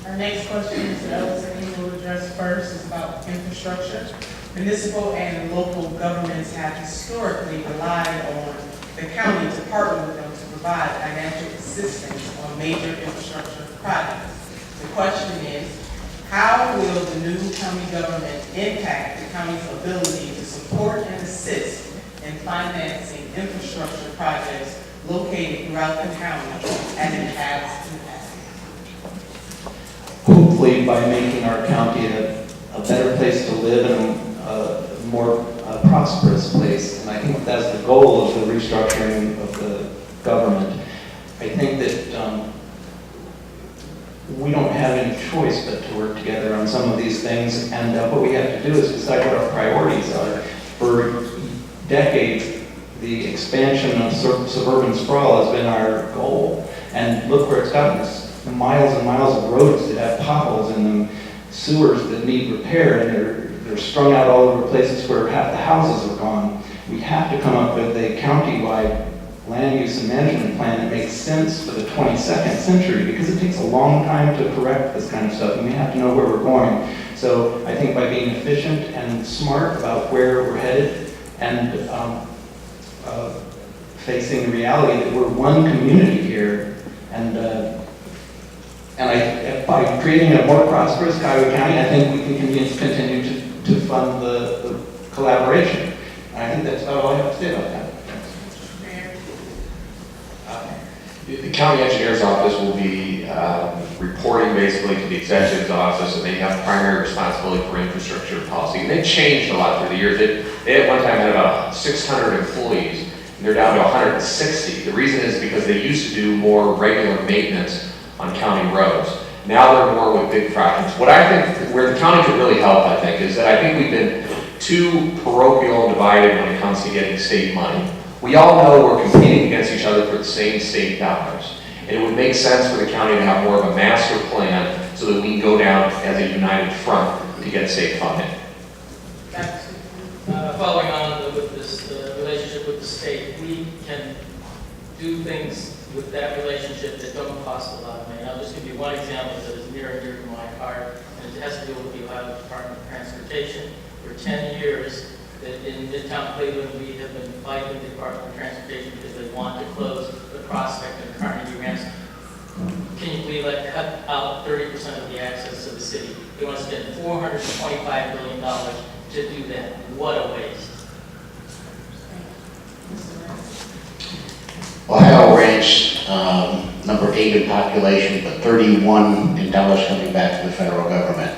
Our next question, Mr. Ellison, you will address first, is about infrastructure. Municipal and local governments have historically relied on the county to partner with them to provide financial assistance on major infrastructure projects. The question is, how will the new county government impact the county's ability to support and assist in financing infrastructure projects located throughout the county as it has in the past? Hopefully by making our county a better place to live and a more prosperous place. And I think that's the goal of the restructuring of the government. I think that we don't have any choice but to work together on some of these things. And what we have to do is decide what our priorities are. For decades, the expansion of suburban sprawl has been our goal. And look where it's gotten us. Miles and miles of roads that have potholes in them, sewers that need repair, and they're strung out all over places where half the houses are gone. We have to come up with a county-wide land use and management plan that makes sense for the 22nd century, because it takes a long time to correct this kind of stuff, and we have to know where we're going. So I think by being efficient and smart about where we're headed, and facing the reality that we're one community here, and by creating a more prosperous Cuyahoga County, I think we can continue to fund the collaboration. And I think that's about all I have to say about that. The county engineer's office will be reporting basically to the executive's office, and they have primary responsibility for infrastructure policy. And they've changed a lot through the years. They at one time had about 600 employees, and they're down to 160. The reason is because they used to do more regular maintenance on county roads. Now they're more with big projects. What I think, where the county could really help, I think, is that I think we've been too parochial and divided when it comes to getting state money. We all know we're competing against each other for the same state dollars. And it would make sense for the county to have more of a master plan so that we can go down as a united front to get state funding. Following on with this relationship with the state, we can do things with that relationship that don't cost a lot of money. I'll just give you one example that is near and dear to my heart, and it has to do with the Ohio Department of Transportation. For 10 years, in Midtown Cleveland, we have been fighting the Department of Transportation because they want to close the Prospect and Carnegie ramps. Can you believe that? Cut out 30% of the access to the city. They want to spend $425 billion to do that. What a waste. Ohio ranks number 8 in population, but 31 in dollars coming back to the federal government.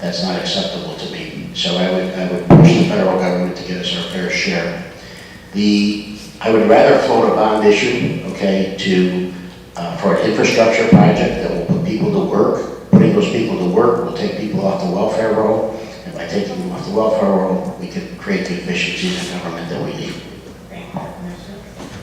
That's not acceptable to me. So I would push the federal government to get us our fair share. I would rather float a bond issue, okay, for an infrastructure project that will put people to work. Putting those people to work will take people off the welfare roll, and by taking them off the welfare roll, we can create the efficiencies in government that we need.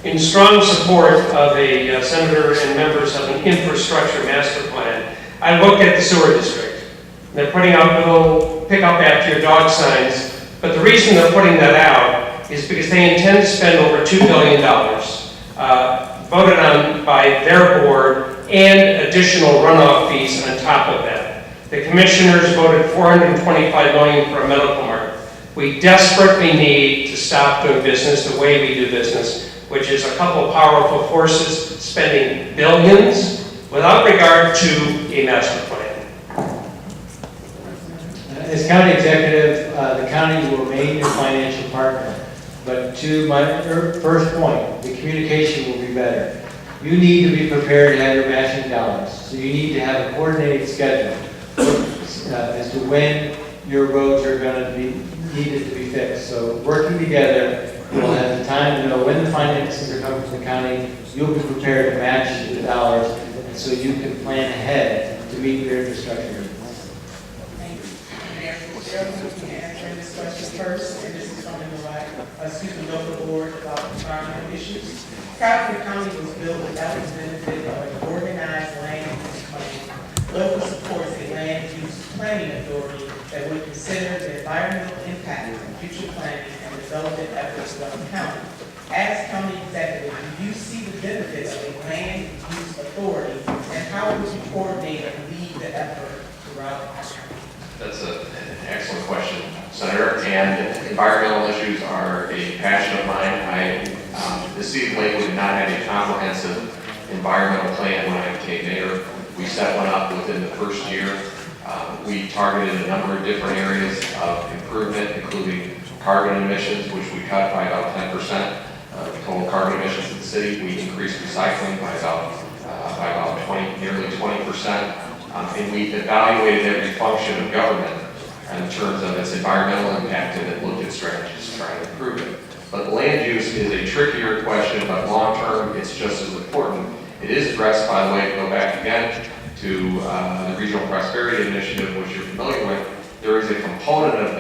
In strong support of a senator and members of an infrastructure master plan, I look at the sewer district. They're putting out little pick up after your dog signs, but the reason they're putting that out is because they intend to spend over $2 billion voted on by their board and additional runoff fees on top of that. The commissioners voted $425 million for a medical market. We desperately need to stop doing business the way we do business, which is a couple of powerful forces spending billions without regard to a master plan. As county executive, the county will remain your financial partner. But to my first point, the communication will be better. You need to be prepared to have your matching dollars. So you need to have a coordinated schedule as to when your roads are going to be needed to be fixed. So working together, we'll have the time to know when the finances are coming from the county. You'll be prepared to match the dollars, and so you can plan ahead to meet your infrastructure needs. Answering this question first, and this is from the local board about environmental issues. Cuyahoga County was built without the benefit of an organized land use plan. Local supports a land use planning authority that would consider the environmental impact of future planning and development efforts of the county. As county executive, do you see the benefits of a land use authority, and how would you coordinate and lead the effort Environmental issues are a passion of mine. The city of Lakewood did not have a comprehensive environmental plan when I became mayor. We set one up within the first year. We targeted a number of different areas of improvement, including carbon emissions, which we cut by about 10% of total carbon emissions in the city. We increased recycling by about 20, nearly 20%. And we evaluated every function of government in terms of its environmental impact and then looked at strategies to try to improve it. But land use is a trickier question, but long-term, it's just as important. It is addressed, by the way, to go back again to the Regional Prosperity Initiative, which you're familiar with. There is a component of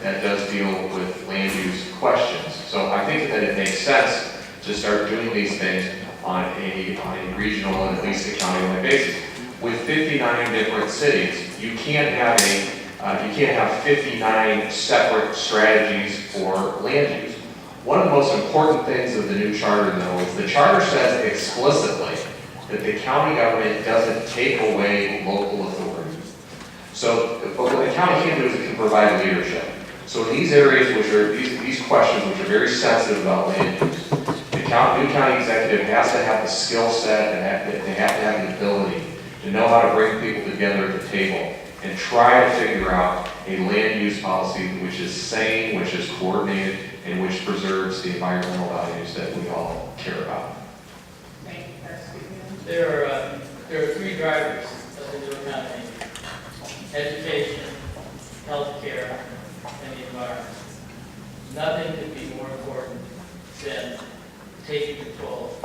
that does deal with land use questions. So I think that it makes sense to start doing these things on a regional and at least a county-wide basis. With 59 different cities, you can't have 59 separate strategies for land use. One of the most important things of the new charter, though, is the charter says explicitly that the county government doesn't take away local authority. So, but what the county can do is it can provide leadership. So in these areas, which are these questions, which are very sensitive about land use, the new county executive has to have the skill set and they have to have the ability to know how to bring people together at the table and try to figure out a land use policy which is sane, which is coordinated, and which preserves the environmental values that we all care about. Thank you, Vice There are three drivers of the new economy: education, healthcare, and the environment. Nothing could be more important than taking control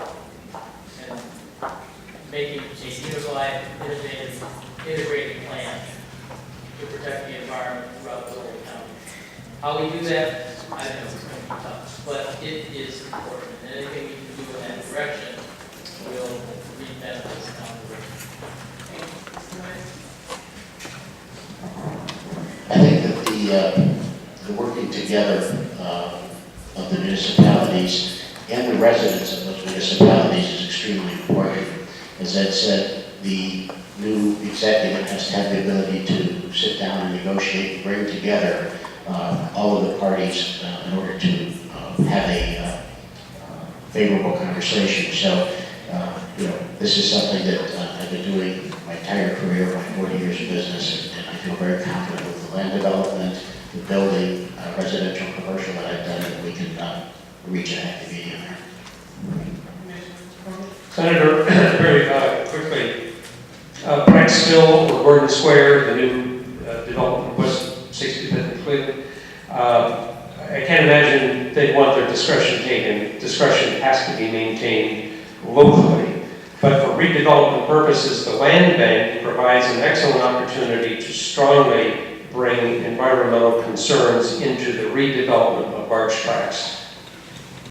and making a unified, innovative, integrated plan to protect the environment throughout the whole county. How we do that, I know it's going to be tough, but it is important. And anything we can do in that direction will reap benefits down the road. I think that the working together of the municipalities and the residents of those municipalities is extremely important. As Ed said, the new executive has to have the ability to sit down and negotiate and bring together all of the parties in order to have a favorable conversation. So, this is something that I've been doing my entire career, my 40 years of business, and I feel very confident with the land development, the building, residential, commercial that I've done, that we can reach a happy medium there. Senator, very quickly, Brecksville or Gordon Square, the new development West 65th and Cleveland, I can't imagine they'd want their discretion taken. Discretion has to be maintained locally. But for redevelopment purposes, the land bank provides an excellent opportunity to strongly bring environmental concerns into the redevelopment of barge tracks.